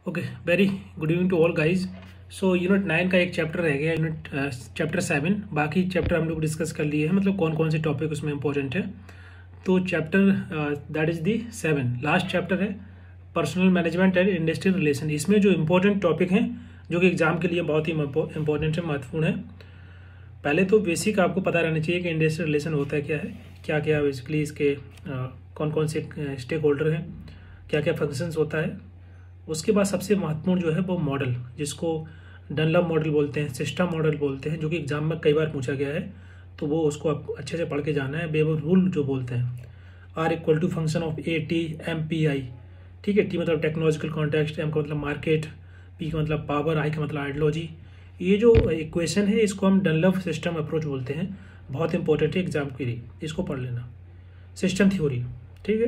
Okay, very good evening to all guys. So unit 9 का एक chapter रह गया, चैप्टर 7। बाकी चैप्टर हम लोग डिस्कस कर लिए हैं, मतलब कौन कौन से टॉपिक उसमें इंपॉर्टेंट है। तो chapter that is the 7 last chapter है, personal management and industrial relation. इसमें जो इम्पोर्टेंट टॉपिक हैं जो कि एग्जाम के लिए बहुत ही इंपॉर्टेंट है, महत्वपूर्ण है। पहले तो बेसिक आपको पता रहना चाहिए कि इंडस्ट्रियल रिलेशन होता है क्या है, क्या क्या बेसिकली इसके कौन कौन से स्टेक होल्डर हैं, क्या क्या फंक्शंस होता है। उसके बाद सबसे महत्वपूर्ण जो है वो मॉडल, जिसको डनलप मॉडल बोलते हैं, सिस्टम मॉडल बोलते हैं, जो कि एग्जाम में कई बार पूछा गया है। तो वो उसको आप अच्छे से पढ़ के जाना है। वेबर रूल जो बोलते हैं, R equal to function of A T M P I. ठीक है, टी मतलब टेक्नोलॉजिकल कॉन्टेक्स्ट, एम का मतलब मार्केट, पी का मतलब पावर, आई का मतलब आइडियोलॉजी। ये जो इक्वेशन है इसको हम डनलप सिस्टम अप्रोच बोलते हैं। बहुत इंपॉर्टेंट है एग्जाम के लिए, इसको पढ़ लेना। सिस्टम थ्योरी, ठीक है।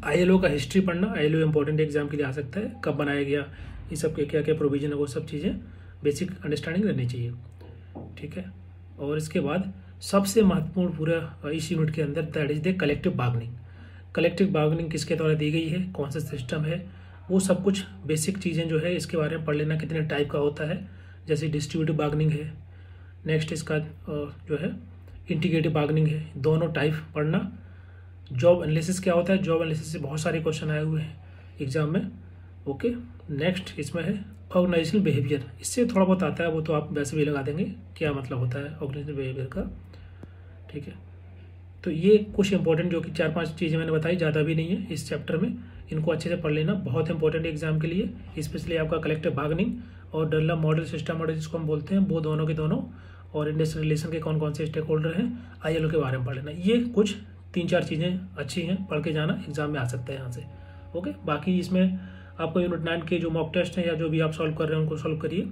आईएलओ का हिस्ट्री पढ़ना, आईएलओ इंपॉर्टेंट एग्जाम के लिए आ सकता है, कब बनाया गया, ये सब के क्या क्या प्रोविजन है, वो सब चीज़ें बेसिक अंडरस्टैंडिंग रहनी चाहिए। ठीक है, और इसके बाद सबसे महत्वपूर्ण पूरा इस यूनिट के अंदर that is the collective bargaining. Collective bargaining किसके द्वारा दी गई है, कौन सा सिस्टम है, वो सब कुछ बेसिक चीज़ें जो है इसके बारे में पढ़ लेना। कितने टाइप का होता है, जैसे डिस्ट्रीब्यूटिव बार्गेनिंग है, नेक्स्ट इसका जो है इंटीग्रेटिव बार्गेनिंग है, दोनों टाइप पढ़ना। जॉब एनालिसिस क्या होता है, जॉब एनालिसिस से बहुत सारे क्वेश्चन आए हुए हैं एग्जाम में। ओके, नेक्स्ट इसमें है ऑर्गेनाइजेशनल बिहेवियर, इससे थोड़ा बहुत आता है, वो तो आप वैसे भी लगा देंगे क्या मतलब होता है ऑर्गेनाइजेशनल बिहेवियर का। ठीक है, तो ये कुछ इंपॉर्टेंट जो कि 4-5 चीज़ें मैंने बताई, ज़्यादा भी नहीं है इस चैप्टर में। इनको अच्छे से पढ़ लेना, बहुत इंपॉर्टेंट है एग्जाम के लिए। स्पेशली आपका कलेक्टिव बार्गेनिंग और डनलप मॉडल, सिस्टम मॉडल जिसको हम बोलते हैं, वो दोनों के दोनों, और इंडस्ट्रियल रिलेशन के कौन कौन से स्टेक होल्डर हैं, आईएलओ के बारे में पढ़ लेना। ये कुछ 3-4 चीज़ें अच्छी हैं, पढ़ के जाना, एग्जाम में आ सकता है यहाँ से। ओके, बाकी इसमें आपको यूनिट 9 के जो मॉक टेस्ट हैं या जो भी आप सॉल्व कर रहे हैं उनको सॉल्व करिए।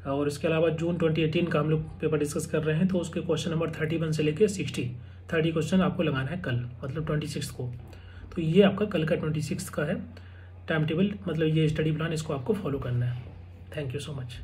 और इसके अलावा जून 2018 का हम लोग पेपर डिस्कस कर रहे हैं, तो उसके क्वेश्चन नंबर 31 से लेकर 30 क्वेश्चन आपको लगाना है कल, मतलब 26 को। तो ये आपका कल का 26 का है टाइम टेबल, मतलब ये स्टडी प्लान, इसको आपको फॉलो करना है। Thank you so much.